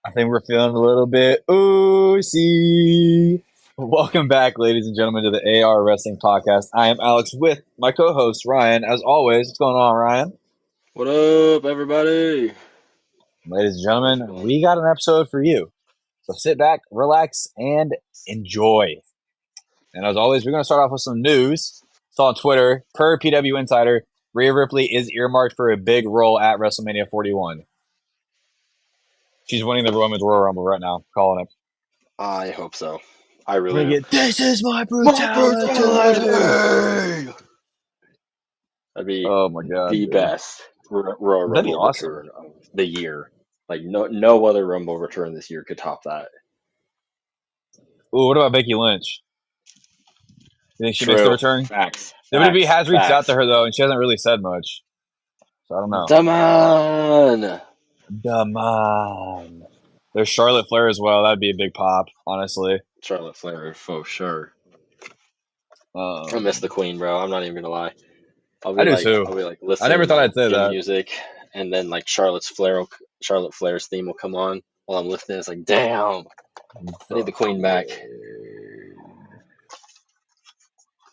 I think we're feeling a little bit oozy. Welcome back, ladies and gentlemen, to the AR Wrestling Podcast. I am Alex with my co-host Ryan. As always, what's going on, Ryan? What up, everybody? Ladies and How's gentlemen, it going? we got an episode for you. So sit back, relax, and enjoy. And as always, we're going to start off with some news. Saw on Twitter, per PW Insider, Rhea Ripley is earmarked for a big role at WrestleMania 41. She's winning the Women's Royal Rumble right now, calling it. I hope so. I We're really gonna do. get this is my My brutality. brutality! That'd be Oh my god, the dude. best Royal That'd be Rumble awesome. return of the year. Like no other Rumble return this year could top that. Ooh, what about Becky Lynch? You think she makes the True. return? Facts. WWE Facts. has reached out to Facts. her though, and she hasn't really said much. So I don't know. The man. Come on. There's Charlotte Flair as well. That'd be a big pop, honestly. Charlotte Flair for sure. I miss Um, the Queen, bro. I'm not even gonna lie. I do too. I'll be like I listening never to thought my I'd say gym that. music, and then like Charlotte Flair's theme will come on while I'm listening. It's like, damn, I need the Queen back.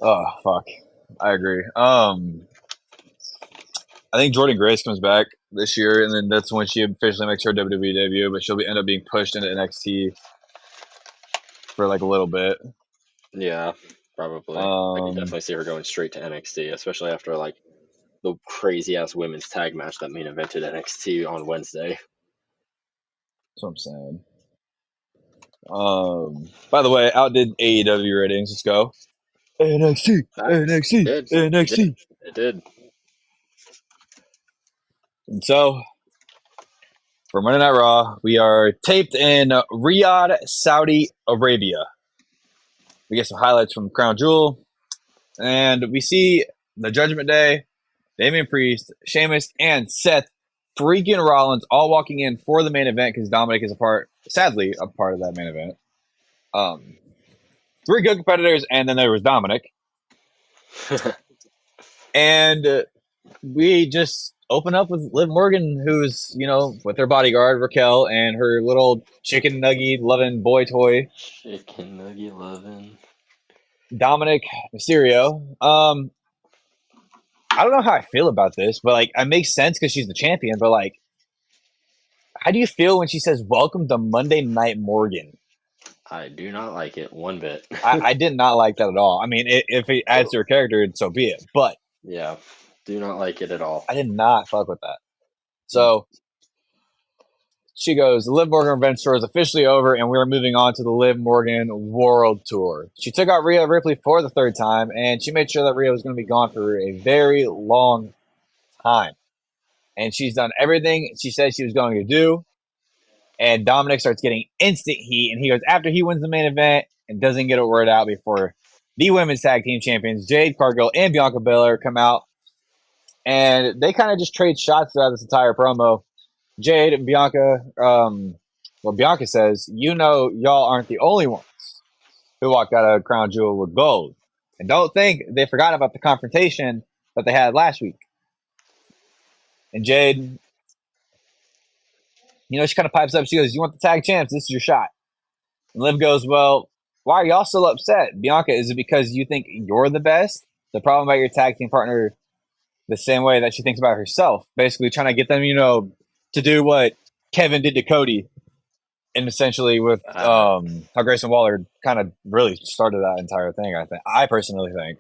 Oh fuck, I agree. I think Jordan Grace comes back this year, and then that's when she officially makes her WWE debut. But she'll end up being pushed into NXT for like a little bit. Yeah, probably. I can Um, definitely see her going straight to NXT, especially after like the crazy ass women's tag match that main evented NXT on Wednesday. that's what I'm saying. By the way, outdid AEW ratings. Let's go. NXT, Facts. It NXT, did. It did. NXT. It did. And so, for Monday Night Raw, we are taped in Riyadh, Saudi Arabia. We get some highlights from Crown Jewel, and we see the Judgment Day, Damian Priest, Sheamus, and Seth freaking Rollins all walking in for the main event because Dominic is sadly, a part of that main event. Three good competitors, and then there was Dominic. And we just open up with Liv Morgan, who's, with her bodyguard, Raquel, and her little chicken nugget loving boy toy, Chicken nugget loving. Dominic Mysterio. I don't know how I feel about this, but like, it makes sense because she's the champion, but like, how do you feel when she says, "Welcome to Monday Night Morgan"? I do not like it one bit. I did not like that at all. I mean, if it adds to her character, so be it. But Yeah, do not like it at all. I did not fuck with that. So she goes, the Liv Morgan Revenge Tour is officially over, and we're moving on to the Liv Morgan World Tour. She took out Rhea Ripley for the third time, and she made sure that Rhea was going to be gone for a very long time. And she's done everything she said she was going to do. And Dominic starts getting instant heat, and he goes after he wins the main event and doesn't get a word out before the women's tag team champions Jade Cargill and Bianca Belair come out, and they kind of just trade shots throughout this entire promo. Jade and Bianca, Bianca says, y'all aren't the only ones who walked out of Crown Jewel with gold, and don't think they forgot about the confrontation that they had last week. And Jade, she kind of pipes up. She goes, "You want the tag champs? This is your shot." And Liv goes, "Well, why are y'all still upset? Bianca, is it because you think you're the best? The problem about your tag team partner the same way that she thinks about herself, basically trying to get them, to do what Kevin did to Cody, and essentially with Uh, how Grayson Waller kind of really started that entire thing. I personally think.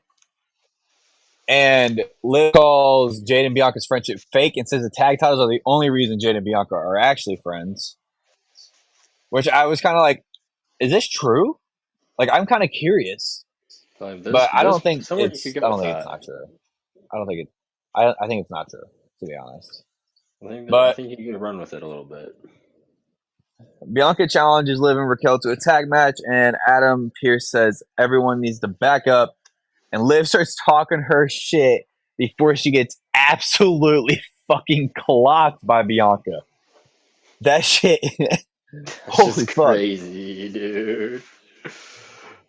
And Liv calls Jade and Bianca's friendship fake and says the tag titles are the only reason Jade and Bianca are actually friends. Which I was kind of like, is this true? Like, I'm kind of curious, like, but I don't think somewhere you could go I don't with think it's that. not true. I don't think it. I think it's not true, to be honest. I But think you could run with it a little bit. Bianca challenges Liv and Raquel to a tag match, and Adam Pearce says everyone needs to back up. And Liv starts talking her shit before she gets absolutely fucking clocked by Bianca. That shit. That's Holy just fuck. crazy, dude.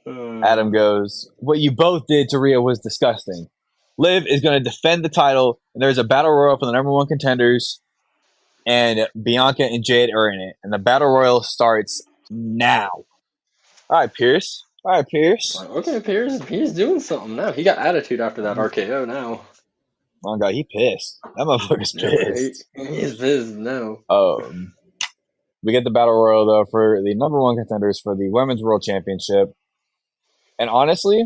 Adam goes, "What you both did to Rhea was disgusting. Liv is going to defend the title, and there's a battle royal for the number one contenders. and Bianca and Jade are in it, and the battle royal starts now. All right, Pierce. All right, Pierce. Like, okay, Pierce, he's doing something now. He got attitude after that RKO now. Oh god, he pissed. That motherfucker's Yeah, right. pissed. He's pissed now. We get the battle royal though for the number one contenders for the women's world championship. And honestly,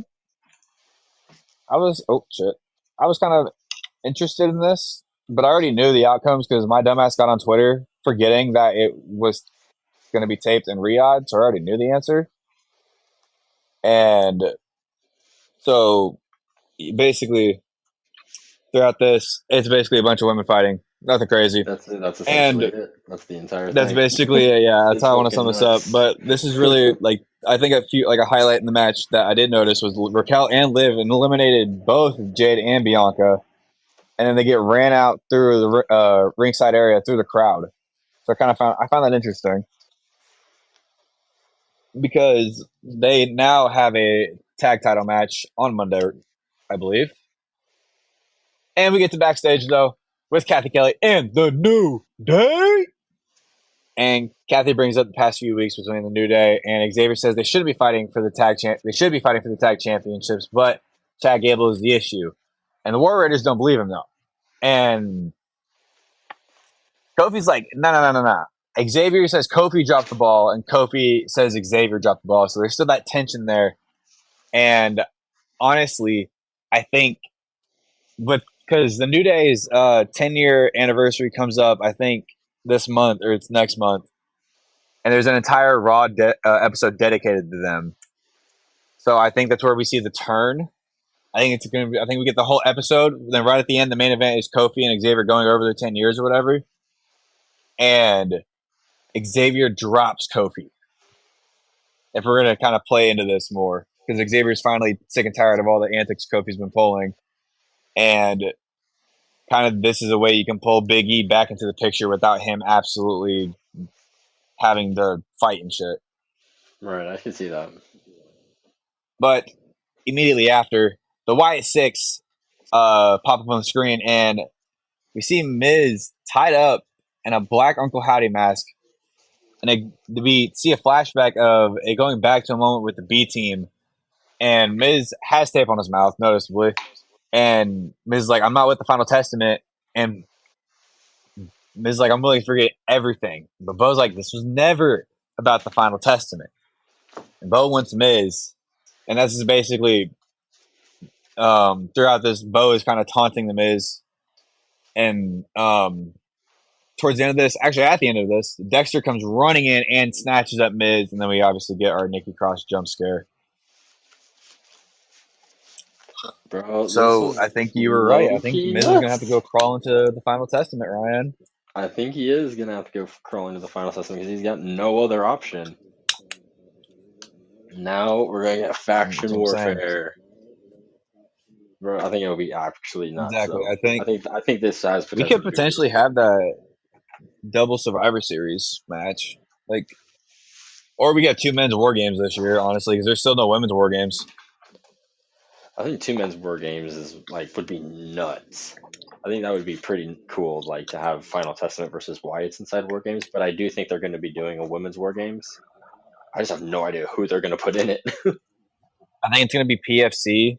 I was kind of interested in this, but I already knew the outcomes because my dumbass got on Twitter forgetting that it was going to be taped in Riyadh, so I already knew the answer. And so basically, throughout this, it's basically a bunch of women fighting. Nothing crazy. That's essentially And it. That's the entire that's thing. basically it. Yeah, that's It's how I want to sum fucking this up. nuts. But this is really like I think a highlight in the match that I did notice was Raquel and Liv eliminated both Jade and Bianca, and then they get ran out through the ringside area through the crowd. So I found that interesting because they now have a tag title match on Monday, I believe. And we get to backstage though with Kathy Kelly and the New Day. And Kathy brings up the past few weeks between the New Day and Xavier says they should be fighting for the they should be fighting for the tag championships, but Chad Gable is the issue. And the War Raiders don't believe him though. And Kofi's like, no. Xavier says Kofi dropped the ball, and Kofi says Xavier dropped the ball. So there's still that tension there. And honestly, I think because the New Day's 10-year anniversary comes up, I think this month or it's next month, and there's an entire Raw episode dedicated to them. So I think that's where we see the turn. I think it's going to be. I think we get the whole episode. Then right at the end, the main event is Kofi and Xavier going over their 10 years or whatever, and Xavier drops Kofi. If we're going to kind of play into this more, because Xavier's finally sick and tired of all the antics Kofi's been pulling, and kind of this is a way you can pull Big E back into the picture without him absolutely having to fight and shit. Right, I can see that. But immediately after, the Wyatt Six pop up on the screen, and we see Miz tied up in a black Uncle Howdy mask, and we see a flashback of it going back to a moment with the B team, and Miz has tape on his mouth, noticeably, and Miz is like, "I'm not with the Final Testament," and Miz is like, "I'm willing to forget everything," but Bo's like, "This was never about the Final Testament," and Bo wants Miz, and this is basically throughout this, Bo is kind of taunting the Miz, and towards the end of this, actually at the end of this, Dexter comes running in and snatches up Miz, and then we obviously get our Nikki Cross jump scare. Bro, this So was I think you were right. I low think key Miz is gonna have to nuts. go crawl into the Final Testament, Ryan. I think he is gonna have to go crawl into the final system because he's got no other option. Now we're gonna get That's faction what I'm saying. warfare. Bro, I think it'll be actually nuts Exactly. though. I think this has We potential could to be really potentially cool. have that double Survivor Series match, like, or we got two men's war games this year. Honestly, because there's still no women's war games. I think two men's war games is like would be nuts. I think that would be pretty cool, like to have Final Testament versus Wyatt's inside war games. But I do think they're going to be doing a women's war games. I just have no idea who they're going to put in it. I think it's gonna be PFC.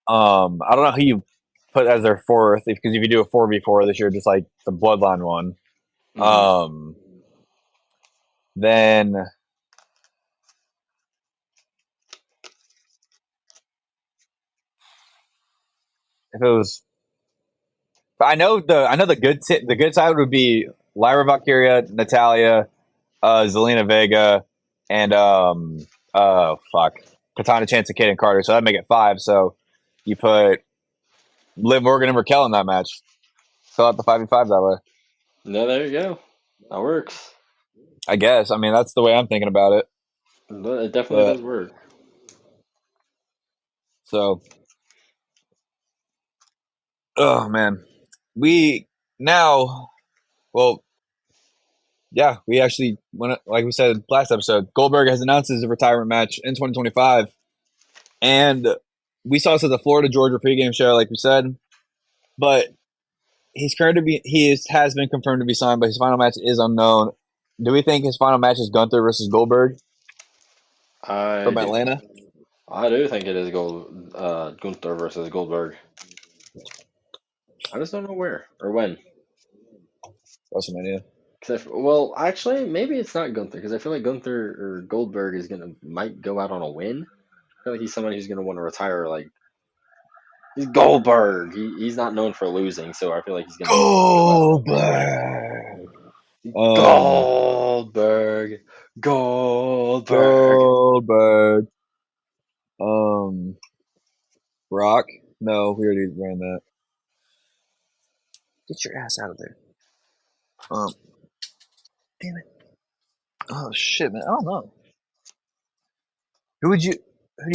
I don't know who you put as their fourth because if you do a 4v4 this year, just like the Bloodline one, hmm then if it was, I know the good side would be Lyra Valkyria, Natalia, Zelina Vega, and Katana Chance and Kaden Carter. So that'd make it five. So you put Liv Morgan and Raquel in that match. Fill out the 5v5 that way. No, there you go. That works. I guess. I mean, that's the way I'm thinking about it. But it definitely But does work. so, oh man, we now, well, yeah, we actually went, like we said last episode, Goldberg has announced his retirement match in 2025, and we saw this at the Florida Georgia pregame show, like we said, but has been confirmed to be signed, but his final match is unknown. Do we think his final match is Gunther versus Goldberg I from do. Atlanta? I do think it is Gunther versus Goldberg. I just don't know where or when. WrestleMania. Well, actually, maybe it's not Gunther because I feel like Gunther or Goldberg might go out on a win. I feel like he's someone who's gonna want to retire. Like he's Goldberg. He's not known for losing, so I feel like he's gonna go out on a win. Goldberg. Um, Goldberg, Goldberg. Goldberg. Um, Rock. No, we already ran that. Get your ass out of there. Damn it. Oh shit, man. I don't know. Who do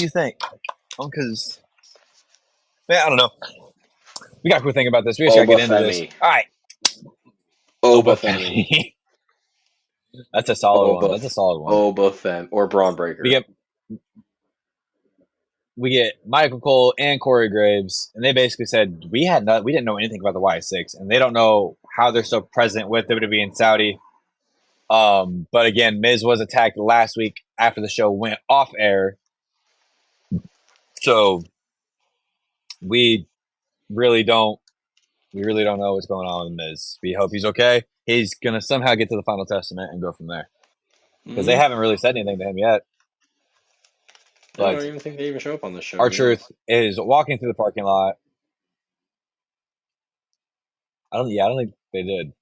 you think? Because man, I don't know. We got to quit thinking about this. We just got to get into this. Obafemi. All right. Obafemi. Obafemi. That's a solid one. That's a solid one. Obafemi or Braun Breaker. We get Michael Cole and Corey Graves, and they basically said we didn't know anything about the Y6, and they don't know how they're so present with WWE in Saudi. But again, Miz was attacked last week after the show went off air, so we really don't know what's going on with Miz. We hope he's okay. He's gonna somehow get to the Final Testament and go from there because they haven't really said anything to him yet. I don't even think they even show up on the show. R-Truth is walking through the parking lot. I don't think they did.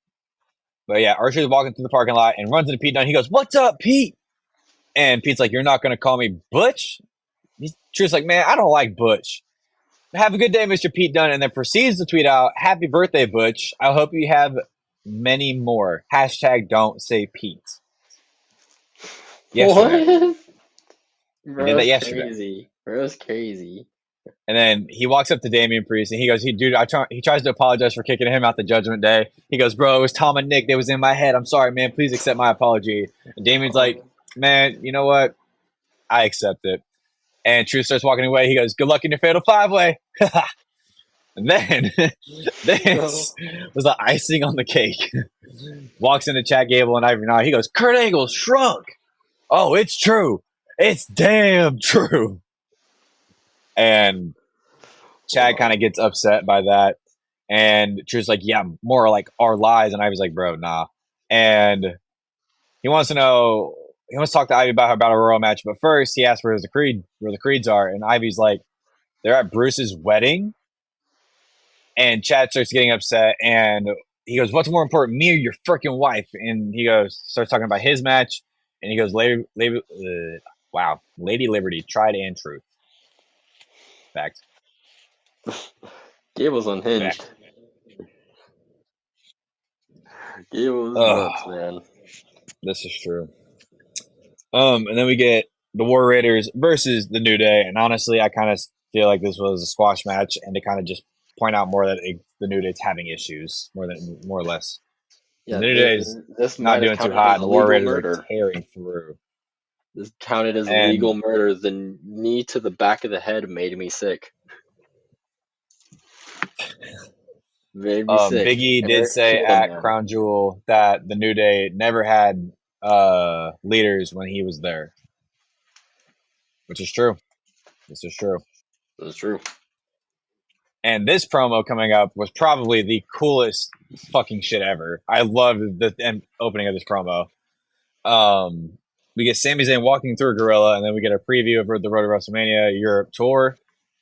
But yeah, R-Truth is walking through the parking lot and runs into Pete Dunne. He goes, "What's up, Pete?" And Pete's like, "You're not going to call me Butch?" Truth's like, "Man, I don't like Butch. Have a good day, Mr. Pete Dunne." And then proceeds to tweet out, "Happy birthday, Butch. I hope you have many more. # don't say Pete." Yesterday. What? Bro, did that yesterday. Crazy. Bro's crazy. And then he walks up to Damian Priest and he goes, he tries to apologize for kicking him out the Judgment Day. He goes, "Bro, it was Tom and Nick that was in my head. I'm sorry, man. Please accept my apology." And Damian's like, "Man, you know what? I accept it." And Truth starts walking away. He goes, "Good luck in your fatal 5-way." And then this was the icing on the cake. Walks into Chad Gable and Ivory Nile. He goes, "Kurt Angle shrunk. Oh, it's true. It's damn true." And Chad kind of gets upset by that. And Truth's like, "Yeah, more like our lies." And Ivy's like, "Bro, nah." And he wants to talk to Ivy about her Battle Royal match. But first, he asks where the Creeds are. And Ivy's like, "They're at Bruce's wedding." And Chad starts getting upset. And he goes, "What's more important, me or your freaking wife?" And he starts talking about his match. And he goes, Lady Liberty, tried and truth. Fact. Gable's unhinged. Fact. Gable's nuts, man. This is true. And then we get the War Raiders versus the New Day. And honestly, I kind of feel like this was a squash match, and to kind of just point out more that the New Day's having issues, more or less. Yeah, the New Day's not doing too hot, and the War Raiders are tearing through. This counted as legal murder. The knee to the back of the head made me sick. Made me sick. Big E did say at Crown Jewel that the New Day never had leaders when he was there, which is true. This is true. This is true. And this promo coming up was probably the coolest fucking shit ever. I loved the opening of this promo. We get Sami Zayn walking through a gorilla, and then we get a preview of the Road to WrestleMania Europe tour,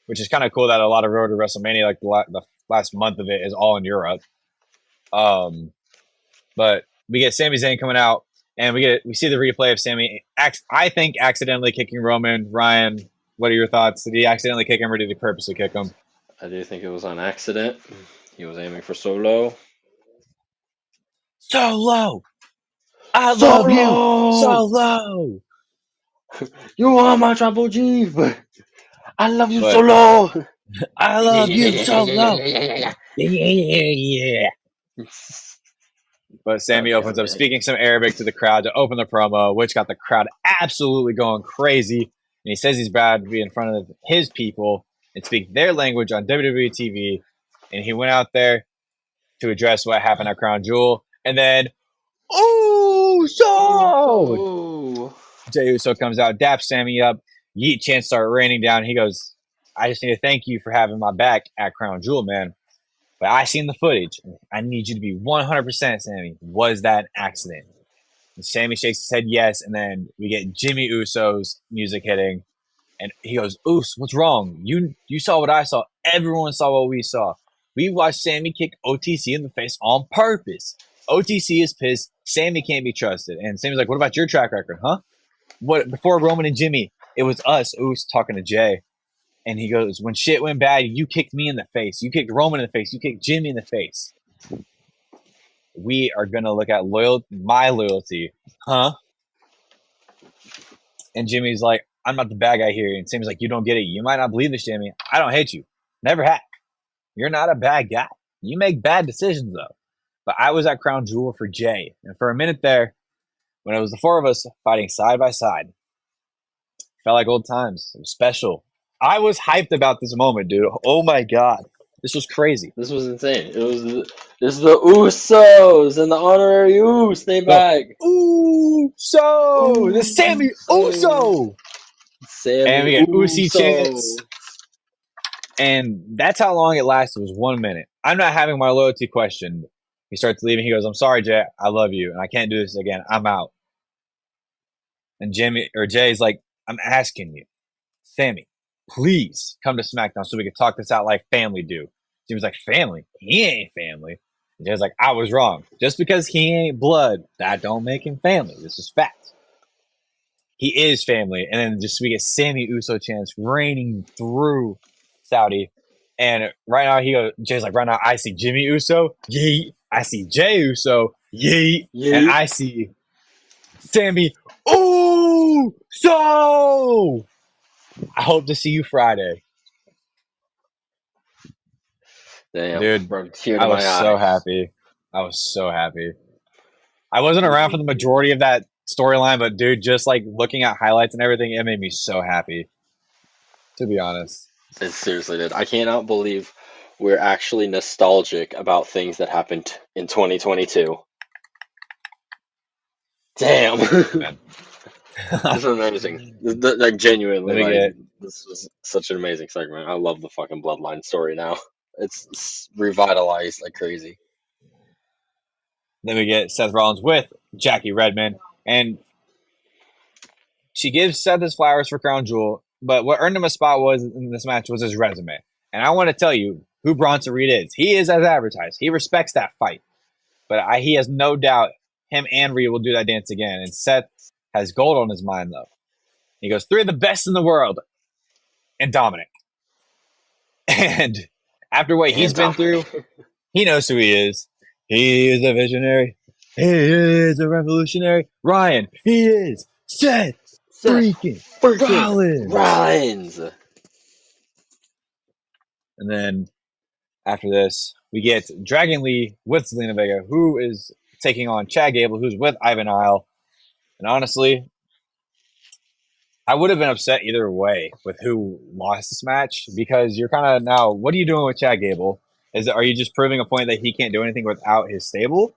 which is kind of cool that a lot of Road to WrestleMania, like the last month of it, is all in Europe. But we get Sami Zayn coming out, and we see the replay of Sami, I think, accidentally kicking Roman. Ryan, what are your thoughts? Did he accidentally kick him, or did he purposely kick him? I do think it was on accident. He was aiming for Solo. Solo! I love you! Solo! You are my Triple G! I love you, Solo! I love you, Solo! Yeah. But Sami opens up, speaking some Arabic to the crowd to open the promo, which got the crowd absolutely going crazy. And he says he's proud to be in front of his people and speak their language on WWE TV. And he went out there to address what happened at Crown Jewel. And then, oh, so Oh, Jey Uso comes out, daps Sammy up. Yeet chants start raining down. He goes, I just need to thank you for having my back at Crown Jewel, man. But I seen the footage. I need you to be 100%, Sammy. Was that an accident? And Sammy shakes his head yes, and then we get Jimmy Uso's music hitting. And he goes, Oos, what's wrong? You saw what I saw. Everyone saw what we saw. We watched Sammy kick OTC in the face on purpose. OTC is pissed. Sammy can't be trusted. And Sammy's like, what about your track record, huh? What before Roman and Jimmy, it was us, Oos, talking to Jay. And he goes, when shit went bad, you kicked me in the face. You kicked Roman in the face. You kicked Jimmy in the face. We are going to look at my loyalty. Huh? And Jimmy's like, I'm not the bad guy here. And Sammy's like, you don't get it. You might not believe this, Jimmy. I don't hate you. Never have. You're not a bad guy. You make bad decisions, though. But I was at Crown Jewel for Jay. And for a minute there, when it was the four of us fighting side by side, felt like old times. It was special. I was hyped about this moment, dude. Oh my God. This was crazy. this was insane. This is the Usos and the honorary Uso. Stay back. Uso! The Sammy Uso! Sammy And we get Usi Uso. chants. And that's how long it lasted, was 1 minute. I'm not having my loyalty questioned. He starts leaving. He goes, I'm sorry, Jay. I love you. And I can't do this again. I'm out. And Jay's like, I'm asking you, Sammy, please come to SmackDown so we can talk this out like family do. He was like, family? He ain't family. And Jay's like, I was wrong. Just because he ain't blood, that don't make him family. This is fact. He is family. And then just we get Sammy Uso chants raining through Saudi. And right now Jay's like, right now I see Jimmy Uso, yeet. I see Jay Uso, yeet. And I see Sammy Uso. I hope to see you Friday. Damn, dude, bro, tear to I was my so eye. happy. I was so happy. I wasn't around for the majority of that storyline, but dude, just like looking at highlights and everything, it made me so happy. To be honest. It seriously did. I cannot believe we're actually nostalgic about things that happened in 2022. Damn. Man. This is amazing. Like genuinely, Let me get this was such an amazing segment. I love the fucking Bloodline story now. It's revitalized like crazy. Then we get Seth Rollins with Jackie Redmond, and she gives Seth his flowers for Crown Jewel, but what earned him a spot was in this match was his resume. And I want to tell you who Bronson Reed is. He is as advertised. He respects that fight, but he has no doubt him and Reed will do that dance again. And Seth has gold on his mind, though. He goes, 3 of the best in the world, and Dominic. And after what he's been through, he knows who he is. He is a visionary. He is a revolutionary. Ryan, he is Seth freaking Rollins. And then after this, we get Dragon Lee with Zelina Vega, who is taking on Chad Gable, who's with Ivan Isle. And honestly, I would have been upset either way with who lost this match, because you're kind of now, what are you doing with Chad Gable? Are you just proving a point that he can't do anything without his stable?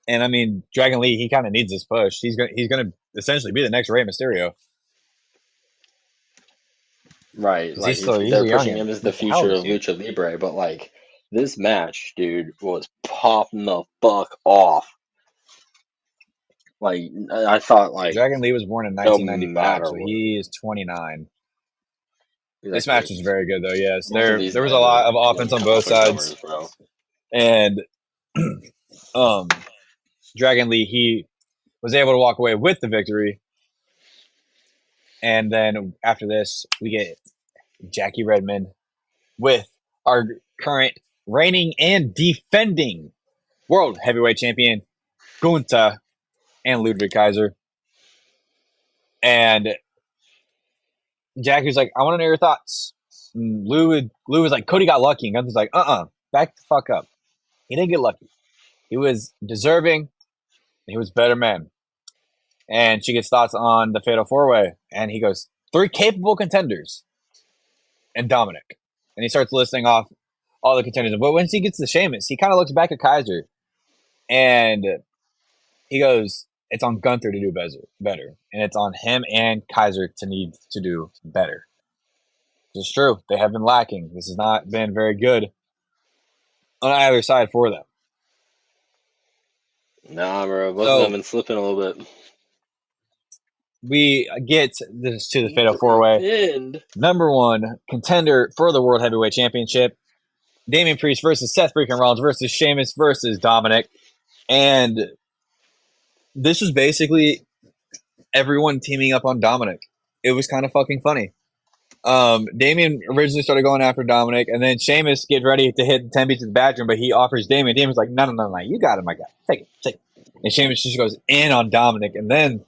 And I mean, Dragon Lee, he kind of needs this push. He's gonna essentially be the next Rey Mysterio. Right, like they're pushing him as the future of Lucha Libre, but like this match, dude, was popping the fuck off. Like I thought, like Dragon Lee was born in 1995, so he is 29. Exactly. This match was very good, though. Yes, there was a lot of offense on both sides, and Dragon Lee, he was able to walk away with the victory. And then after this, we get Jackie Redmond with our current reigning and defending world heavyweight champion Gunther and Ludwig Kaiser. And Jackie's like, I want to know your thoughts. And Lou was like, Cody got lucky. And Gunther's like, back the fuck up. He didn't get lucky. He was deserving. He was better man. And she gets thoughts on the Fatal 4-Way. And he goes, 3 capable contenders. And Dominic. And he starts listing off all the contenders. But once he gets to Sheamus, he kind of looks back at Kaiser and he goes, "It's on Gunther to do better, and it's on him and Kaiser to need to do better." It's true. They have been lacking. This has not been very good on either side for them. Nah, bro, both of them So been slipping a little bit. we get this to the Fatal 4-Way. And Number one contender for the World Heavyweight Championship, Damian Priest versus Seth freaking Rollins versus Sheamus versus Dominic. And this was basically everyone teaming up on Dominic. It was kind of fucking funny. Damian originally started going after Dominic, and then Sheamus gets ready to hit the 10 beats of the bathroom, but he offers Damian. Damian's like, no, you got it, my guy. Take it. And Sheamus just goes in on Dominic, and then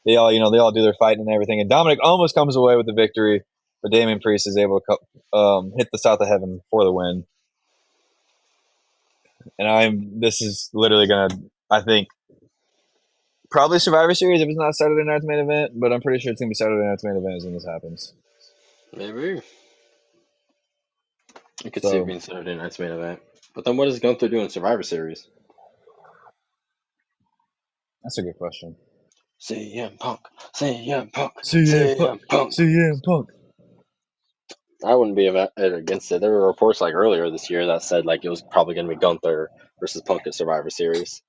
they all do their fighting and everything. And Dominic almost comes away with the victory, but Damian Priest is able to hit the South of Heaven for the win. And this is literally I think, probably Survivor Series if it's not Saturday Night's main event, but I'm pretty sure it's going to be Saturday Night's main event when this happens. maybe. I could see it being Saturday Night's main event. But then what is Gunther doing in Survivor Series? That's a good question. CM Punk. CM Punk. CM Punk. CM Punk. I wouldn't be against it. There were reports like earlier this year that said like it was probably going to be Gunther versus Punk at Survivor Series.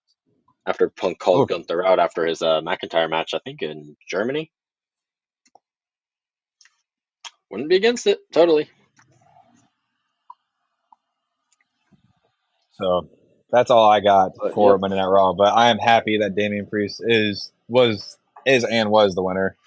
After Punk called Gunther out after his McIntyre match, I think in Germany. Wouldn't be against it, totally. So that's all I got for Monday Night Raw. But I am happy that Damian Priest was the winner.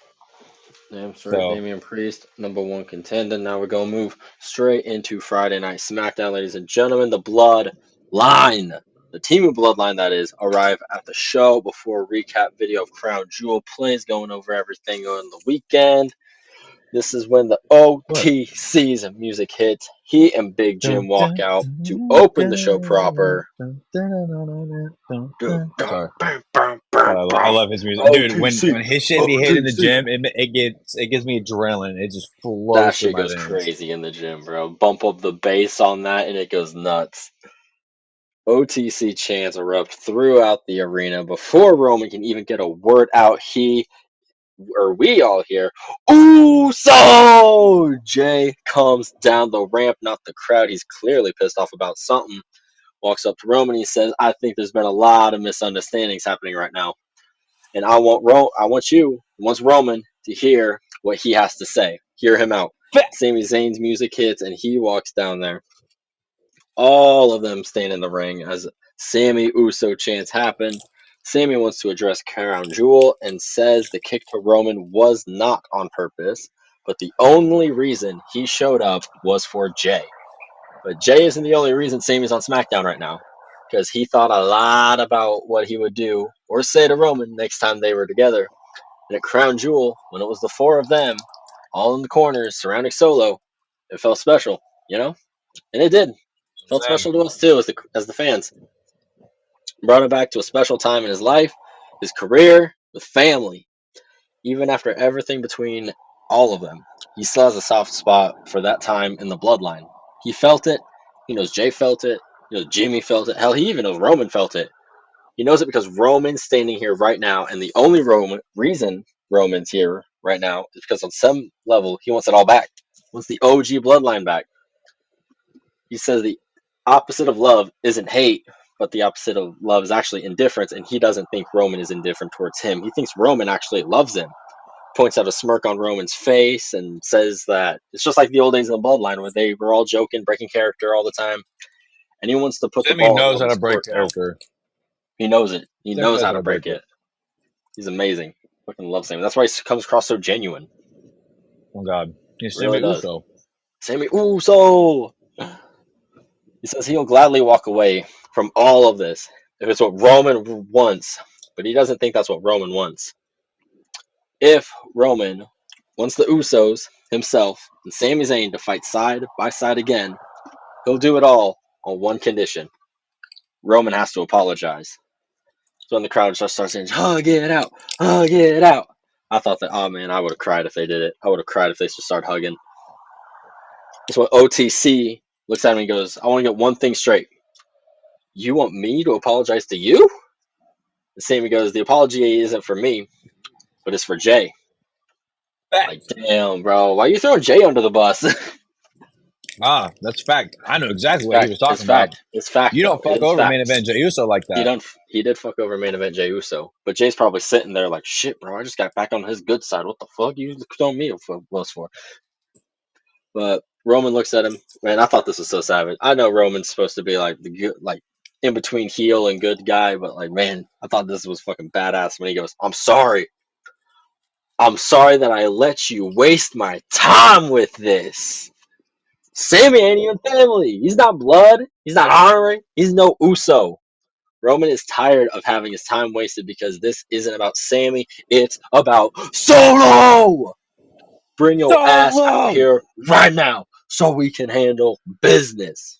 Damn straight, Damian Priest, number one contender. Now we're going to move straight into Friday Night SmackDown, ladies and gentlemen. The Bloodline, the team of Bloodline, that is, arrive at the show before a recap video of Crown Jewel plays, going over everything on the weekend. This is when the OTC's music hits. He and Big Jim walk out to open the show proper. Sorry. I love his music, dude. When his shit be hitting the gym, it gives me adrenaline. It just flows. That shit goes crazy in the gym, bro. Bump up the bass on that, and it goes nuts. OTC chants erupt throughout the arena before Roman can even get a word out. We all hear, "Uso!" Jay comes down the ramp, not the crowd. He's clearly pissed off about something. Walks up to Roman. He says, "I think there's been a lot of misunderstandings happening right now, and I want Roman to hear what he has to say. Hear him out." Sami Zayn's music hits, and he walks down there. All of them stand in the ring as Sami Uso chants happen. Sami wants to address Crown Jewel and says the kick to Roman was not on purpose, but the only reason he showed up was for Jay. But Jay isn't the only reason Sami's on SmackDown right now, because he thought a lot about what he would do or say to Roman next time they were together. And at Crown Jewel, when it was the four of them, all in the corners surrounding Solo, it felt special, And it did. It felt special to us too, as the fans. Brought it back to a special time in his life, his career, with family. Even after everything between all of them, he still has a soft spot for that time in the bloodline. He felt it. He knows Jay felt it. He knows Jimmy felt it. Hell, he even knows Roman felt it. He knows it because Roman's standing here right now, and the only reason Roman's here right now is because on some level he wants it all back. He wants the OG bloodline back. He says the opposite of love isn't hate, but the opposite of love is actually indifference, and he doesn't think Roman is indifferent towards him. He thinks Roman actually loves him. Points out a smirk on Roman's face and says that it's just like the old days of the bloodline where they were all joking, breaking character all the time. And he wants to put the ball in knows how to break character. He knows it. He knows how to break it. He's amazing. Fucking love Sami. That's why he comes across so genuine. Oh God, he's really Sami Uso. Sami Uso. He says he'll gladly walk away from all of this if it's what Roman wants, but he doesn't think that's what Roman wants. If Roman wants the Usos, himself, and Sami Zayn to fight side by side again, he'll do it all on one condition. Roman has to apologize. So when the crowd just starts saying, "Hug it out, hug it out," I thought that, oh man, I would have cried if they did it. I would have cried if they just started hugging. That's what OTC Looks at him and goes, I want to get one thing straight. You want me to apologize to you? And Sammy goes, the apology isn't for me, but it's for Jay. Like, Fact. damn, bro. Why are you throwing Jay under the bus? Ah, that's fact. I know exactly It's what he fact. was It's talking about. fact. It's fact, You though. don't It fuck is over main fact. event Jey Uso like He that. done. He did fuck over main event Jey Uso, but Jay's probably sitting there like, shit, bro. I just got back on his good side. What the fuck you throwing me for? Was for? But Roman looks at him. Man, I thought this was so savage. I know Roman's supposed to be like the good, like in between heel and good guy, but like, man, I thought this was fucking badass when he goes, "I'm sorry. I'm sorry that I let you waste my time with this." Sammy ain't even family. He's not blood. He's not honorary. He's no Uso. Roman is tired of having his time wasted because this isn't about Sammy. It's about Solo. Bring your ass out Solo. here right now so we can handle business.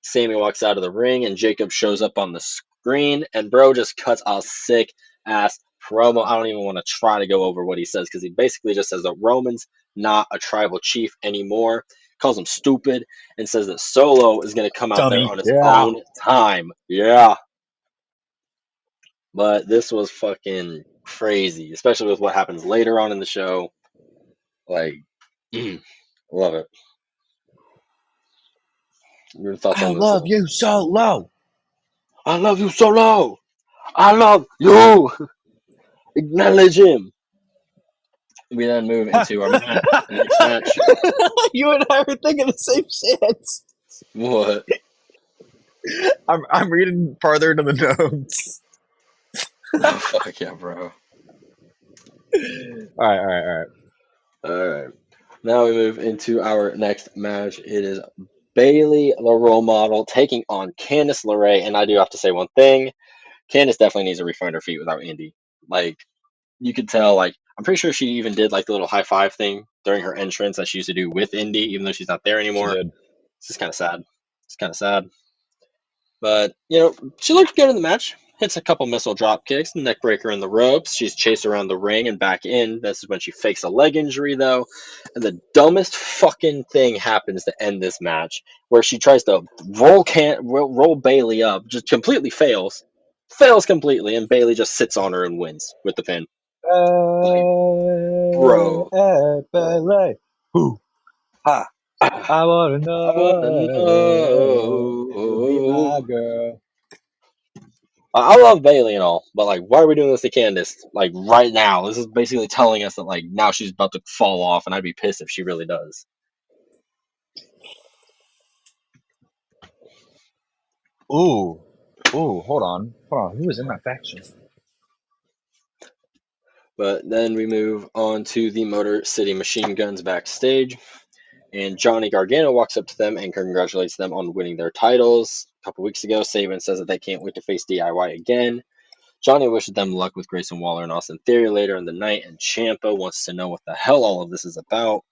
Sammy walks out of the ring and Jacob shows up on the screen and bro just cuts a sick ass promo. I don't even want to try to go over what he says because he basically just says that Roman's not a tribal chief anymore, calls him stupid, and says that Solo is going to come out there Dummy. on his Yeah. own time. Yeah. But this was fucking crazy, especially with what happens later on in the show. Like, love it. Your thoughts I on this? love you, Solo. I love you, Solo. I love you. Acknowledge him. We then move into our next match. You and I are thinking the same shit. What? I'm reading farther into the notes. Oh, fuck yeah, bro. All right. All right. Now we move into our next match. It is Bailey, the role model, taking on Candice LeRae. And I do have to say one thing. Candice definitely needs to refund her feet without Indy. Like, you could tell, like, I'm pretty sure she even did, like, the little high five thing during her entrance that she used to do with Indy, even though she's not there She anymore. did. It's just kind of sad. It's kind of sad. But, you know, she looked good in the match. Hits a couple missile drop kicks, neck breaker in the ropes. She's chased around the ring and back in. This is when she fakes a leg injury, though. And the dumbest fucking thing happens to end this match, where she tries to roll Bailey up, just completely fails completely, and Bailey just sits on her and wins with the pin. Like, bro, Ballet. Who? Ha. I I wanna wanna know if you'll be know. my girl. I love Bailey and all, but like, why are we doing this to Candice? Like right now, this is basically telling us that like now she's about to fall off, and I'd be pissed if she really does. Ooh. Ooh, hold on. Hold on. Who was in that faction? But then we move on to the Motor City Machine Guns backstage, and Johnny Gargano walks up to them and congratulates them on winning their titles. A couple weeks ago, Saban says that they can't wait to face DIY again. Johnny wishes them luck with Grayson Waller and Austin Theory later in the night, and Ciampa wants to know what the hell all of this is about.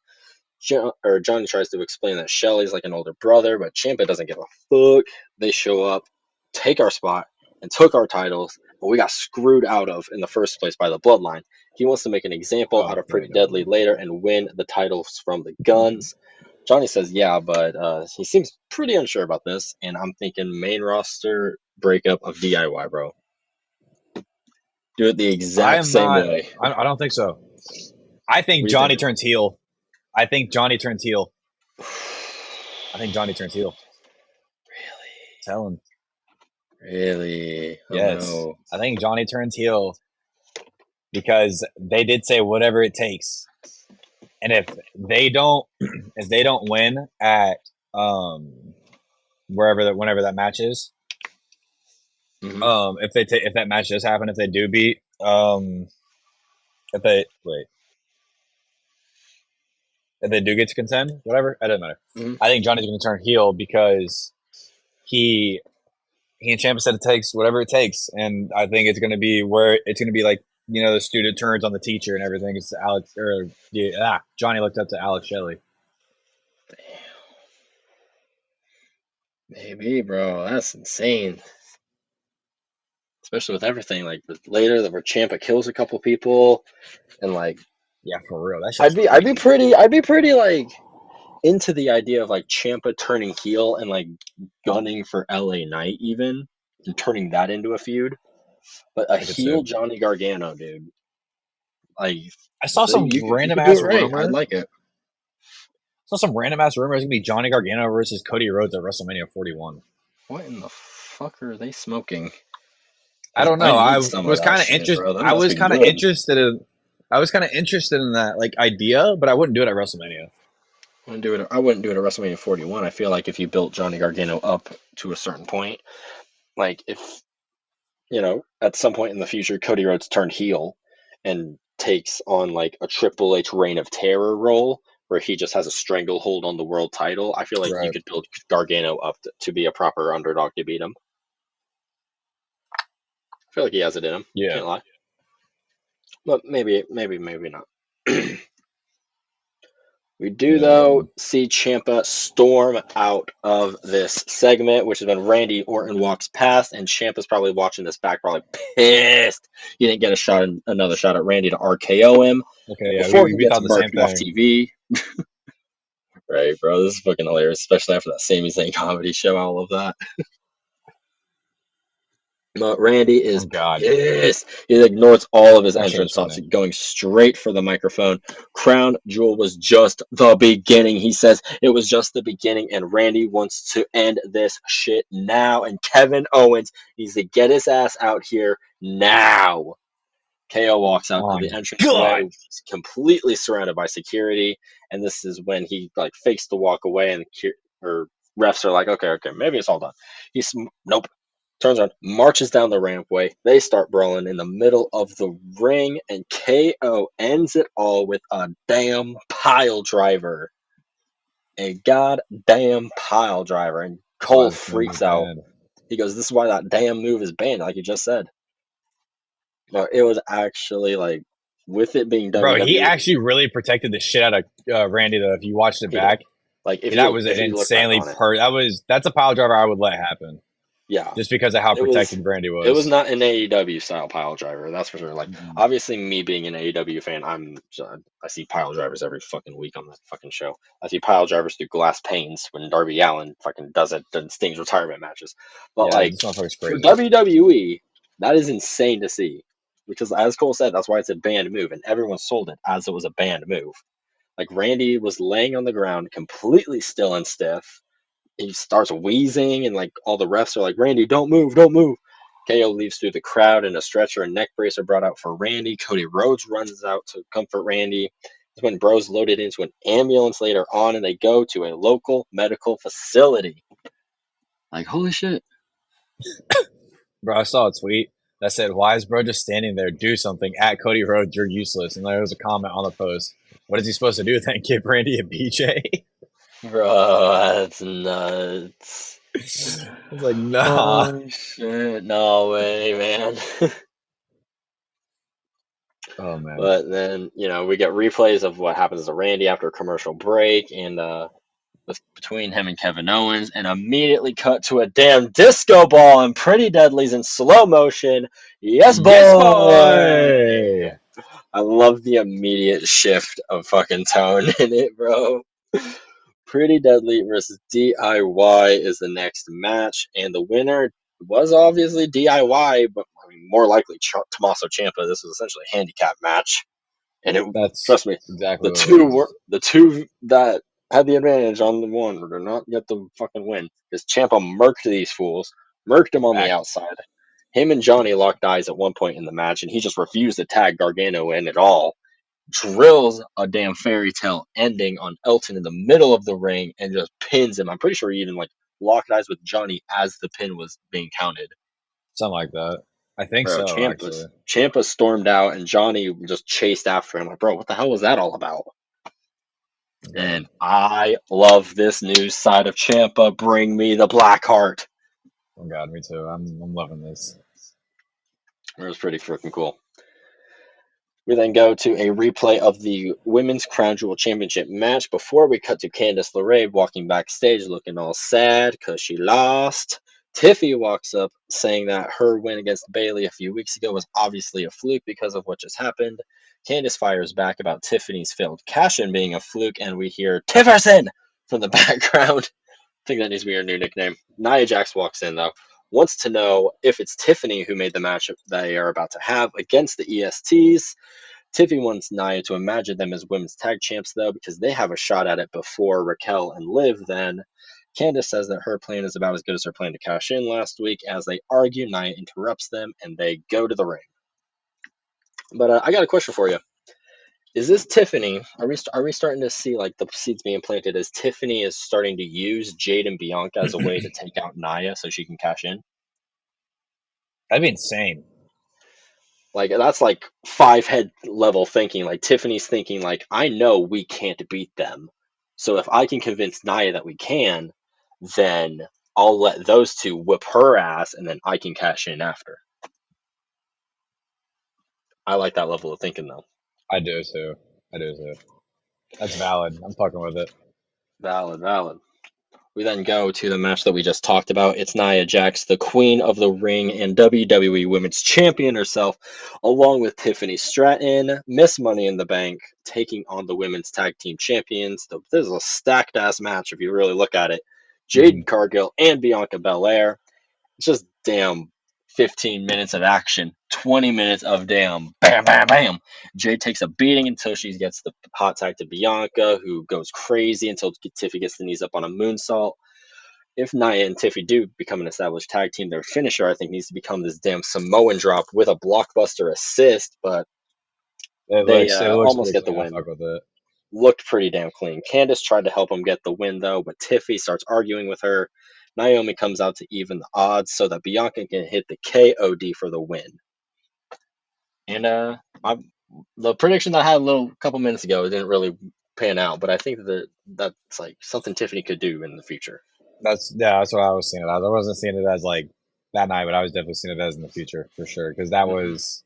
Johnny tries to explain that Shelly's like an older brother, but Ciampa doesn't give a fuck. They show up, take our spot, and took our titles, but we got screwed out of in the first place by the Bloodline. He wants to make an example out Oh, of Pretty wait. Deadly later and win the titles from the Guns. Johnny says, yeah, but he seems pretty unsure about this, and I'm thinking main roster breakup of DIY, bro. Do it the I exact am same not. way. I don't think so. I What think do you Johnny think? turns heel. I think Johnny turns heel. I think Johnny turns heel. Tell him. Really? Oh Yes. no. I think Johnny turns heel because they did say whatever it takes. And if they don't if they don't win at whenever that match is, Hmm. if that match does happen, if they do beat if they wait, if they do get to contend, whatever, it doesn't matter. Hmm. I think Johnny's gonna turn heel because he he and Ciampa said it takes whatever it takes, and I think it's gonna be where it's gonna be like the student turns on the teacher and everything. It's Alex or Johnny looked up to Alex Shelley. Maybe, bro. That's insane. Especially with everything like later, where Champa kills a couple people, and like Yeah, for real, that shit's I'd be crazy. pretty, I'd be pretty like into the idea of like Ciampa turning heel and like gunning for LA Knight even and turning that into a feud. But a I could see. heel Johnny Gargano, dude. Like I saw some you random could do it ass right. I'd rumor. like it. Saw some random ass rumor it's gonna be Johnny Gargano versus Cody Rhodes at WrestleMania 41. What in the fuck are they smoking? I 'Cause don't I know. need some of that shit, bro. That I must was be kind of good. interested in. I was kind of interested in that like idea, but I wouldn't do it at WrestleMania. I wouldn't do it at WrestleMania 41. I feel like if you built Johnny Gargano up to a certain point, like if at some point in the future, Cody Rhodes turned heel and takes on like a Triple H Reign of Terror role where he just has a stranglehold on the world title. I feel like you Right. could build Gargano up to be a proper underdog to beat him. I feel like he has it in him. Yeah. Can't lie. But maybe not. We do, Yeah. though, see Ciampa storm out of this segment, which is when Randy Orton walks past, and Ciampa's probably watching this back, probably pissed he didn't get another shot at Randy to RKO him Okay. Yeah. before he We gets thought the same murked off thing. TV. Right, bro, this is fucking hilarious, especially after that Sami Zayn comedy show, all of that. But Randy Oh is God, pissed. He ignores all of his that shit entrance was shots, funny. going straight for the microphone. Crown Jewel was just the beginning. He says it was just the beginning, and Randy wants to end this shit now. And Kevin Owens needs to get his ass out here now. KO walks out of Oh the entranceway, God. which is completely surrounded by security, and this is when he like fakes to walk away, and or refs are like, okay, maybe it's all done. Nope, turns around, marches down the rampway. They start brawling in the middle of the ring, and KO ends it all with a damn pile driver. A goddamn pile driver. And That's why Cole this move is freaks out. bad, He goes, "This is why that damn move is banned," like you just said. No, it was actually like, with it being bro. He WWE, actually really protected the shit out of Randy. Though, if you watched it he did. back, Like that was an if you look back insanely on it, that's a pile driver I would let happen yeah, just because of how it was protected Randy it was was. not an AEW style pile driver, that's for sure. Like Mm-mm. obviously, me being an AEW fan, I see pile drivers every fucking week on that fucking show. I see pile drivers through glass panes when Darby Allin fucking does it in Sting's retirement matches. But Yeah, like this motherfucker's for crazy. WWE, that is insane to see because as Cole said, that's why it's a banned move, and everyone sold it as it was a banned move. Like Randy was laying on the ground, completely still and stiff. He starts wheezing, and like all the refs are like, "Randy, don't move, don't move." KO leaves through the crowd, and a stretcher and neck brace are brought out for Randy. Cody Rhodes runs out to comfort Randy. That's when Bro's loaded into an ambulance later on, and they go to a local medical facility. Like, holy shit. Bro, I saw a tweet that said, "Why is bro just standing there? Do something." At Cody Rhodes, you're useless. And there was a comment on the post. What is he supposed to do then? Give Randy a BJ? Bro, that's nuts. I was like, nah. Holy shit. No way, man. Oh man. But then, we get replays of what happens to Randy after a commercial break and between him and Kevin Owens, and immediately cut to a damn disco ball and Pretty Deadly's in slow motion. Yes, Yes, boy! boy. I love the immediate shift of fucking tone in it, bro. Pretty Deadly versus DIY is the next match, and the winner was obviously DIY, but I mean, more likely Tommaso Ciampa. This was essentially a handicap match, and That's trust me, exactly the what it was. two that had the advantage on the one did not get the fucking win because Ciampa murked these fools, murked him on the Fact. outside. Him and Johnny locked eyes at one point in the match, and he just refused to tag Gargano in at all. Drills a damn fairy tale ending on Elton in the middle of the ring and just pins him. I'm pretty sure he even like locked eyes with Johnny as the pin was being counted. Something like that. I think Bro, so, actually. Champa stormed out and Johnny just chased after him. Like, bro, what the hell was that all about? Oh, And God. I love this new side of Champa. Bring me the Black Heart. Oh God, me too. I'm loving this. It was pretty freaking cool. We then go to a replay of the Women's Crown Jewel Championship match before we cut to Candice LeRae walking backstage looking all sad because she lost. Tiffy walks up saying that her win against Bayley a few weeks ago was obviously a fluke because of what just happened. Candice fires back about Tiffany's failed cash-in being a fluke, and we hear Tifferson from the background. I think that needs to be your new nickname. Nia Jax walks in, though, wants to know if it's Tiffany who made the match they are about to have against the ESTs. Tiffany wants Nia to imagine them as women's tag champs, though, because they have a shot at it before Raquel and Liv then. Candice says that her plan is about as good as her plan to cash in last week. As they argue, Nia interrupts them, and they go to the ring. But I got a question for you. Is this Tiffany? Are we starting to see like the seeds being planted as Tiffany is starting to use Jade and Bianca as a way to take out Nia so she can cash in? That'd be insane. Like that's like five head level thinking. Like Tiffany's thinking like I know we can't beat them. So if I can convince Nia that we can, then I'll let those two whip her ass and then I can cash in after. I like that level of thinking though. I do too. That's valid. I'm fucking with it. Valid, valid. We then go to the match that we just talked about. It's Nia Jax, the Queen of the Ring and WWE Women's Champion herself, along with Tiffany Stratton, Miss Money in the Bank, taking on the Women's Tag Team Champions. This is a stacked ass match if you really look at it. Jade Cargill and Bianca Belair. It's just damn 15 minutes of action, 20 minutes of damn bam, bam, bam. Jade takes a beating until she gets the hot tag to Bianca, who goes crazy until Tiffy gets the knees up on a moonsault. If Nia and Tiffy do become an established tag team, their finisher, I think, needs to become this damn Samoan drop with a blockbuster assist, but they It looks almost pretty get the clean. I win. fuck with it. Looked pretty damn clean. Candice tried to help him get the win, though, but Tiffy starts arguing with her. Naomi comes out to even the odds so that Bianca can hit the KOD for the win. And the prediction that I had a couple minutes ago didn't really pan out, but I think that's like something Tiffany could do in the future. That's what I was seeing it as. I wasn't seeing it as like that night, but I was definitely seeing it as in the future for sure. Because that was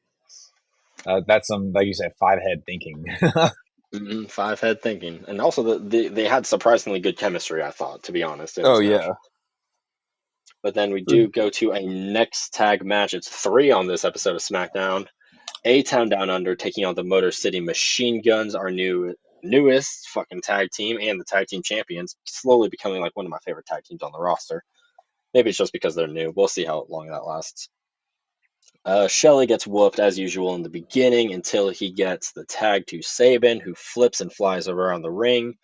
that's some, like you said, five head thinking. Five head thinking, and also they had surprisingly good chemistry. I thought, to be honest, in Oh this match. yeah. But then we do go to a next tag match. It's 3 on this episode of SmackDown. A-Town Down Under taking on the Motor City Machine Guns, our newest fucking tag team and the tag team champions, slowly becoming like one of my favorite tag teams on the roster. Maybe it's just because they're new. We'll see how long that lasts. Shelley gets whooped as usual in the beginning until he gets the tag to Sabin, who flips and flies around the ring.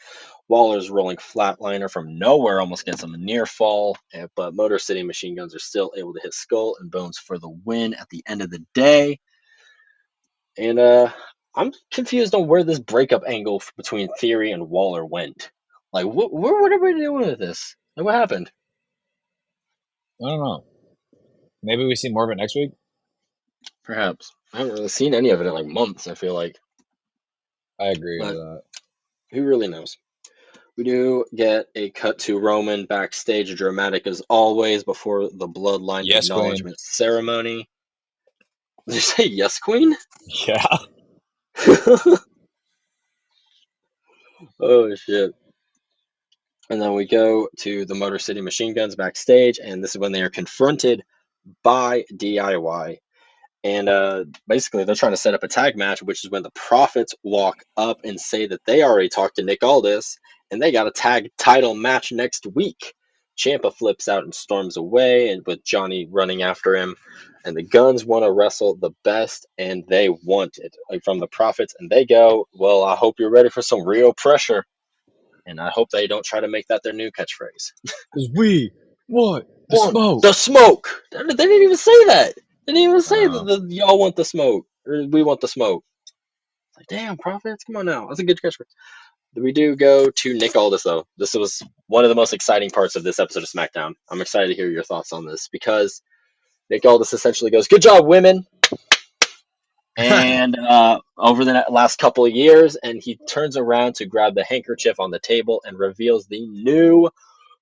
Waller's rolling flatliner from nowhere almost gets him a near fall, but Motor City Machine Guns are still able to hit Skull and Bones for the win at the end of the day. And I'm confused on where this breakup angle between Theory and Waller went. Like, what are we doing with this? Like, what happened? I don't know. Maybe we see more of it next week. Perhaps. I haven't really seen any of it in like months, I feel like. I agree with But that. who really knows? We do get a cut to Roman backstage, dramatic as always, before the Bloodline Yes, Queen. acknowledgement ceremony. Did you say yes, Queen? Yeah. Oh, shit. And then we go to the Motor City Machine Guns backstage, and this is when they are confronted by DIY. And basically, they're trying to set up a tag match, which is when the Profits walk up and say that they already talked to Nick Aldis, and they got a tag title match next week. Ciampa flips out and storms away, and with Johnny running after him. And the Guns want to wrestle the best, and they want it from the Profits. And they go, well, I hope you're ready for some real pressure. And I hope they don't try to make that their new catchphrase. Because we want the smoke. The smoke! They didn't even say that. They didn't even say that y'all want the smoke. Or we want the smoke. It's like, damn, Profits, come on now. That's a good catchphrase. We do go to Nick Aldis, though. This was one of the most exciting parts of this episode of SmackDown. I'm excited to hear your thoughts on this because Nick Aldis essentially goes, good job, women. And over the last couple of years, and he turns around to grab the handkerchief on the table and reveals the new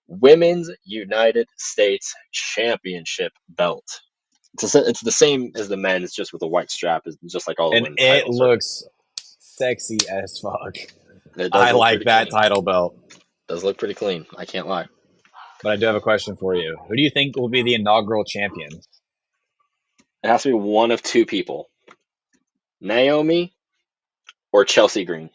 Women's United States Championship belt. It's the same as the men's, just with a white strap, just like all the And women's it titles. looks sexy as fuck. It does I look like that clean. title belt. It does look pretty clean. I can't lie. But I do have a question for you. Who do you think will be the inaugural champion? It has to be one of two people: Naomi or Chelsea Green.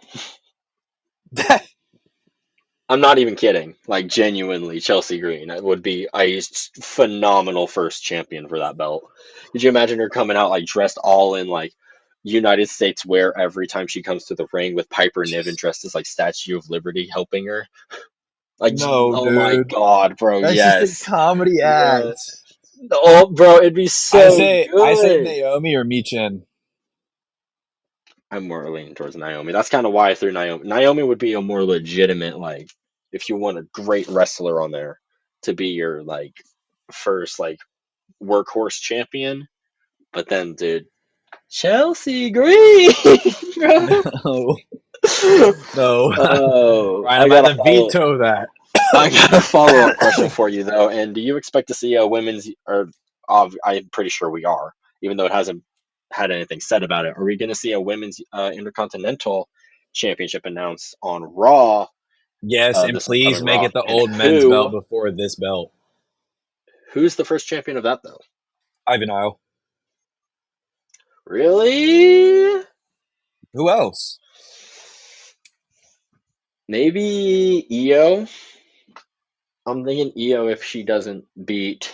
I'm not even kidding. Like genuinely, Chelsea Green would be a phenomenal first champion for that belt. Could you imagine her coming out like dressed all in like United States wear every time she comes to the ring with Piper Niven dressed as like Statue of Liberty helping her? Like, No, oh my dude. God, bro, That's just a yes, comedy yeah. act. Oh, bro, it'd be so I say good. Naomi or Michin. I'm more leaning towards Naomi. That's kind of why I threw Naomi. Naomi would be a more legitimate, like, if you want a great wrestler on there to be your like first like workhorse champion. But then, dude, Chelsea Green, bro. No, no. Oh, Ryan, I'm about to veto that. I got a follow up question for you though. And do you expect to see a women's? Or I'm pretty sure we are, even though it hasn't had anything said about it. Are we going to see a women's Intercontinental Championship announced on Raw Yes, and this please upcoming make Raw? it the And old men's belt before this belt. who's the first champion of that though? Ivanile. Really? Who else? Maybe Io. I'm thinking Io if she doesn't beat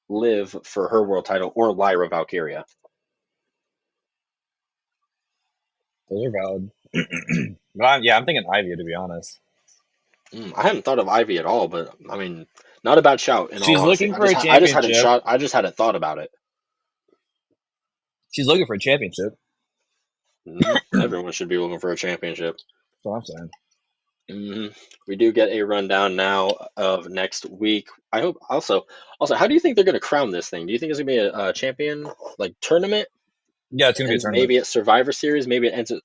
Liv for her world title or Lyra Valkyria. Those are valid. But I'm thinking Ivy, to be honest. I hadn't thought of Ivy at all, but I mean, not a bad shout in all She's honesty. looking for a I just hadn't championship. shot. I just hadn't thought about it. She's looking for a championship. Everyone should be looking for a championship. That's what I'm saying. We do get a rundown now of next week. I hope also. How do you think they're going to crown this thing? Do you think it's going to be a champion like tournament? Yeah, it's It gonna be a ends tournament. maybe at Survivor Series. Maybe it ends at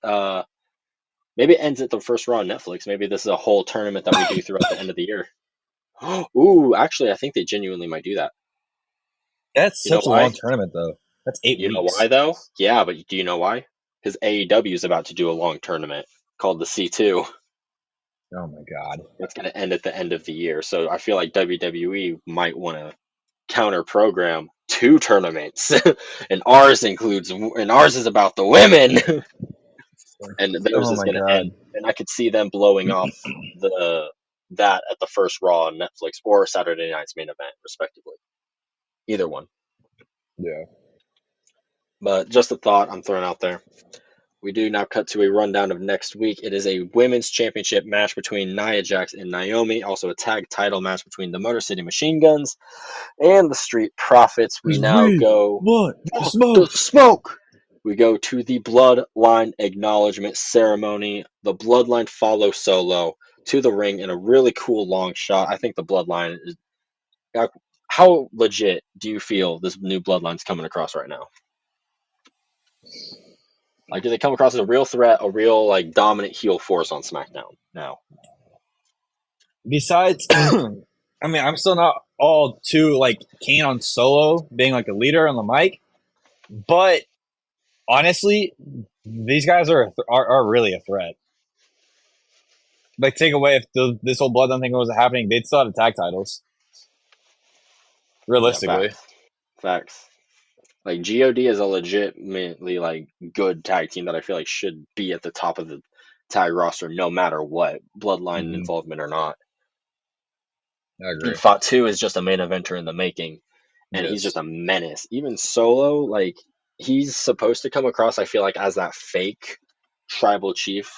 the first Raw on Netflix. Maybe this is a whole tournament that we do throughout the end of the year. Ooh, actually, I think they genuinely might do that. That's You know such a long why? tournament, though. That's eight You know why weeks. though? Yeah, but do you know why? Because AEW is about to do a long tournament called the C2. Oh my god. It's going to end at the end of the year. So I feel like WWE might want to counter program two tournaments, and ours is about the women, and theirs Oh is my going to end. god. And I could see them blowing off the that at the first Raw on Netflix or Saturday Night's main event, respectively. Either one. Yeah. But just a thought I'm throwing out there. We do now cut to a rundown of next week. It is a women's championship match between Nia Jax and Naomi. Also a tag title match between the Motor City Machine Guns and the Street Profits. We 'Cause now we go want the the smoke. smoke. We go to the Bloodline acknowledgement ceremony. The Bloodline follow Solo to the ring in a really cool long shot. I think the Bloodline is. How legit do you feel this new Bloodline's coming across right now? Like, do they come across as a real threat, a real like dominant heel force on SmackDown now? Besides, I mean, I'm still not all too like keen on Solo being like a leader on the mic, but honestly, these guys are really a threat. Like, take away if this whole Bloodline thing wasn't happening, they'd still have the tag titles. Yeah, Realistically, facts. Like God is a legitimately like good tag team that I feel like should be at the top of the tag roster no matter what, Bloodline mm-hmm. involvement or not. I And agree. Fatu is just a main eventer in the making, and he's just Yes, a menace. Even Solo, like he's supposed to come across, I feel like, as that fake tribal chief,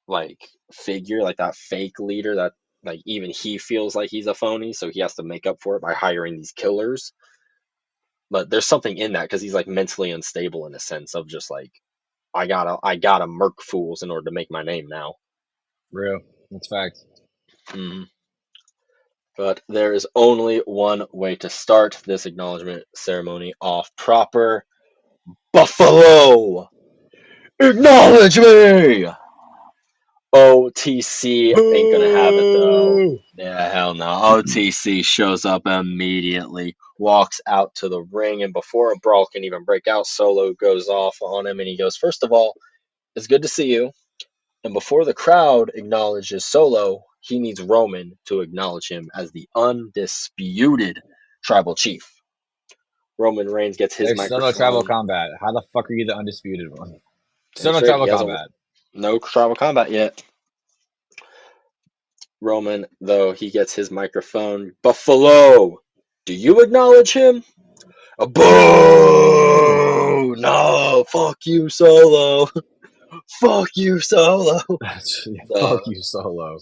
like figure, like that fake leader that like even he feels like he's a phony, so he has to make up for it by hiring these killers. But there's something in that because he's like mentally unstable in a sense of just like I gotta murk fools in order to make my name now. real. That's fact. Mhm. But there is only one way to start this acknowledgement ceremony off proper. Buffalo, acknowledge me! OTC ain't gonna have it though. Boo! Yeah, hell no. OTC shows up immediately, walks out to the ring, and before a brawl can even break out, Solo goes off on him and he goes, "First of all, it's good to see you." And before the crowd acknowledges Solo, he needs Roman to acknowledge him as the undisputed tribal chief. Roman Reigns gets his There's still no tribal microphone. combat. How the fuck are you the undisputed one? Still That's no right. tribal He hasn't combat. no tribal combat yet. Roman, though, he gets his microphone. Buffalo, do you acknowledge him? A boo! No, fuck you, Solo. Fuck you, Solo. Fuck So you, Solo.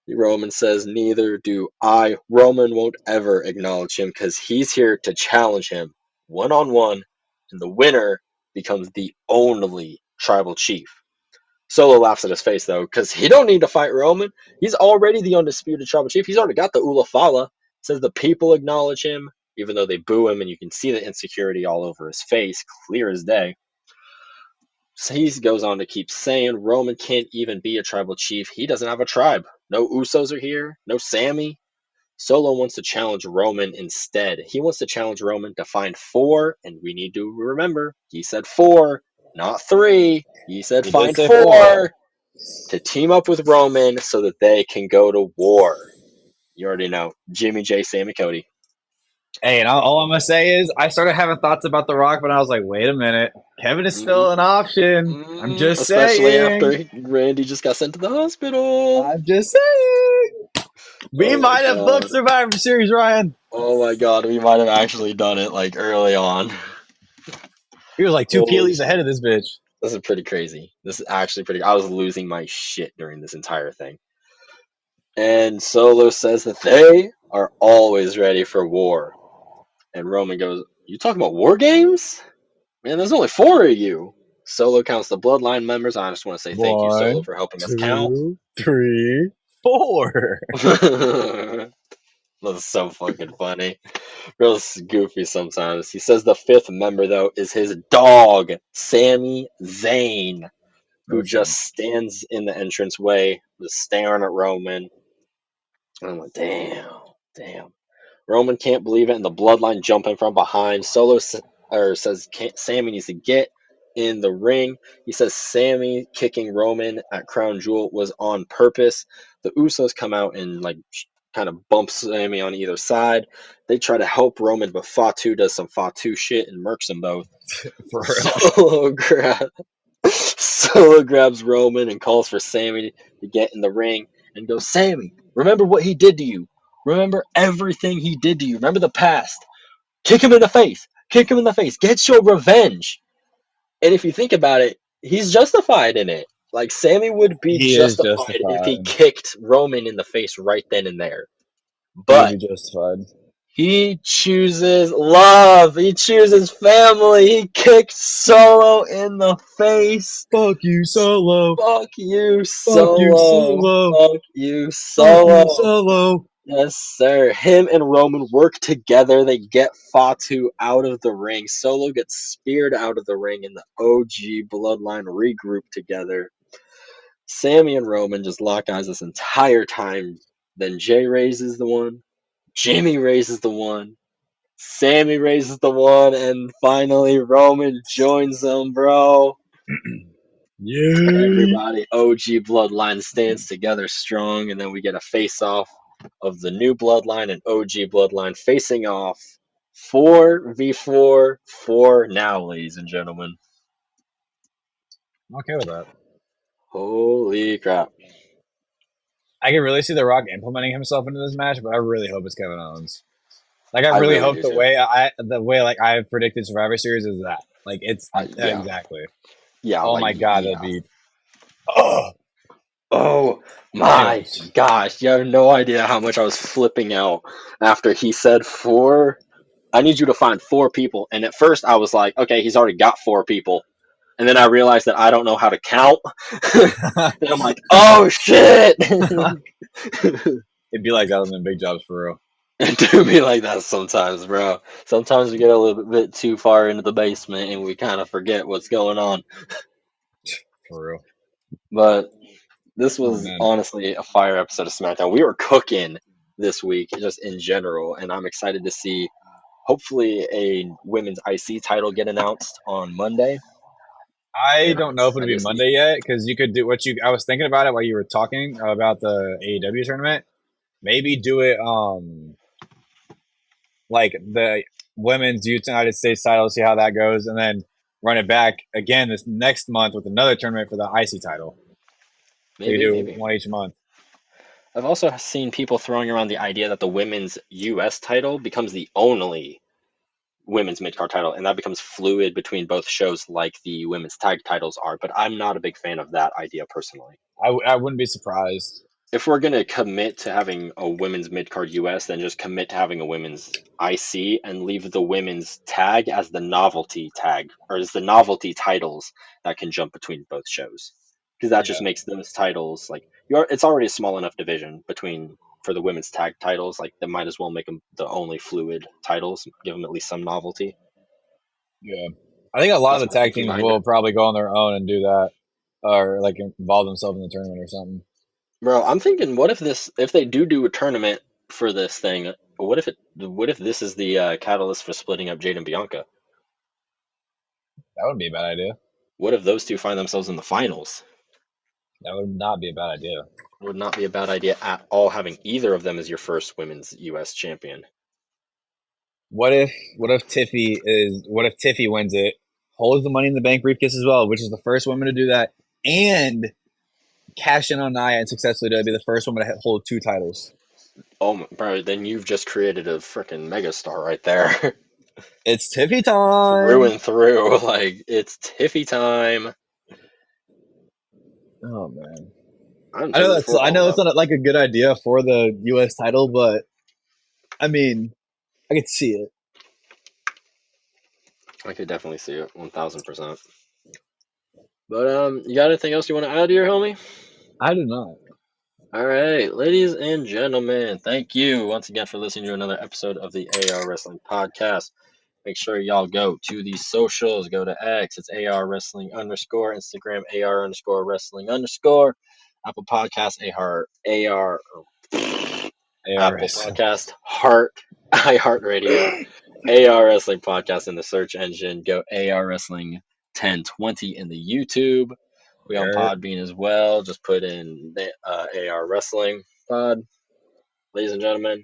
Roman says, neither do I. Roman won't ever acknowledge him because he's here to challenge him one on one, and the winner becomes the only tribal chief. Solo laughs at his face though, because he don't need to fight Roman. He's already the undisputed tribal chief. He's already got the Ula Fala. Says the people acknowledge him, even though they boo him, and you can see the insecurity all over his face, clear as day. So he goes on to keep saying Roman can't even be a tribal chief. He doesn't have a tribe. No Usos are here. No Sammy. Solo wants to challenge Roman instead. He wants to challenge Roman to find four, and we need to remember he said four, not three. He said He did find say four. four to team up with Roman so that they can go to war. You already know Jimmy J, Sammy Cody. Hey, and all I'm gonna say is I started having thoughts about The Rock, but I was like, wait a minute, Kevin is still an option. I'm just Especially saying. after Randy just got sent to the hospital. I'm just saying. We Oh my might have booked god. Survivor Series, Ryan. Oh my god, we might have actually done it like early on. He was like two Holy Keelys ahead shit. of this bitch. This is pretty crazy. This is actually pretty. I was losing my shit during this entire thing. And Solo says that they are always ready for war. And Roman goes, you talking about war games? Man, there's only four of you. Solo counts the bloodline members. I just want to say thank you, Solo, One, for helping us count. 2, 3, 4. That's so fucking funny. Real goofy sometimes. He says the fifth member, though, is his dog, Sami Zayn, who No just shame. stands in the entranceway, just staring at Roman. And I'm like, damn, damn. Roman can't believe it, and the bloodline jumping from behind. Says Sammy needs to get in the ring. He says Sammy kicking Roman at Crown Jewel was on purpose. The Usos come out and like kind of bump Sammy on either side. They try to help Roman, but Fatu does some Fatu shit and murks them both. For real. Solo grabs Roman and calls for Sammy to get in the ring and goes, Sammy, remember what he did to you. Remember everything he did to you. Remember the past. Kick him in the face. Kick him in the face. Get your revenge. And if you think about it, he's justified in it. Like, Sammy would be He is justified if he justified. kicked Roman in the face right then and there. He would But be justified. he chooses love. He chooses family. He kicked Solo in the face. Fuck you, Solo. Fuck you, Fuck you, Solo. Solo. Fuck you, Fuck you, Solo. Solo. Yes, sir. Him and Roman work together. They get Fatu out of the ring. Solo gets speared out of the ring, and the OG bloodline regroup together. Sammy and Roman just lock eyes this entire time. Then Jay raises the one. Jimmy raises the one. Sammy raises the one, and finally Roman joins them, bro. Yay. Everybody, OG Bloodline stands together strong, and then we get a face off of the new Bloodline and OG Bloodline facing off 4v4 for now, ladies and gentlemen. I'm okay with that. Holy crap. I can really see The Rock implementing himself into this match, but I really hope it's Kevin Owens. Like, I I really really hope do too. the way like I've predicted Survivor Series is that. Like, it's Yeah. exactly. Yeah, Oh like, my god, that'd yeah. be. Oh. Oh my Anyways, gosh. You have no idea how much I was flipping out after he said four. I need you to find four people. And at first I was like, okay, he's already got four people. And then I realized that I don't know how to count. And I'm like, oh shit! it'd be like that on the big jobs for real. It do me like that sometimes, bro. Sometimes we get a little bit too far into the basement and we kind of forget what's going on. For real. But this Oh was man. honestly a fire episode of SmackDown. We were cooking this week, just in general, and I'm excited to see hopefully a women's IC title get announced on Monday. I And I'm don't know if it'll excited be to see. Monday yet because you could do what you. I was thinking about it while you were talking about the AEW tournament. Maybe do it like the women's United States title, see how that goes, and then run it back again this next month with another tournament for the IC title. So you Maybe, do maybe. one each month. I've also seen people throwing around the idea that the women's U.S. title becomes the only women's mid-card title, and that becomes fluid between both shows like the women's tag titles are. But I'm not a big fan of that idea personally. I wouldn't be surprised. If we're going to commit to having a women's mid-card US, then just commit to having a women's IC and leave the women's tag as the novelty tag, or as the novelty titles that can jump between both shows. Because that just Yeah, makes those titles like it's already a small enough division between for the women's tag titles. Like they might as well make them the only fluid titles, give them at least some novelty. yeah. I think a lot of That's the my tag thinking teams behind it. will probably go on their own and do that, or like involve themselves in the tournament or something. Bro, I'm thinking, what if they do a tournament for this thing? What if this is the catalyst for splitting up Jade and Bianca? That would be a bad idea. What if those two find themselves in the finals? That would not be a bad idea. Would not be a bad idea at all having either of them as your first women's U.S. champion. What if Tiffy wins it, holds the Money in the Bank briefcase as well, which is the first woman to do that, and cash in on Nia and successfully to be the first woman to hold 2 titles. Oh, bro, then you've just created a freaking megastar right there. It's Tiffy Through time. and through. Like, it's Tiffy time. Oh man. I'm totally for I all know it's that. not like a good idea for the US title, but I mean, I could see it. I could definitely see it, 1000%. But you got anything else you want to add here, homie? I do not. All right, ladies and gentlemen, thank you once again for listening to another episode of the AR Wrestling Podcast. Make sure y'all go to the socials. Go to X. It's AR Wrestling _. Instagram AR _ Wrestling _ Apple Podcast AR Apple ARS. Podcast Heart iHeartRadio AR Wrestling Podcast in the search engine. Go AR Wrestling 1020 in the YouTube. We on Podbean as well. Just put in the AR Wrestling Pod. Ladies and gentlemen,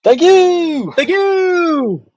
thank you. Thank you.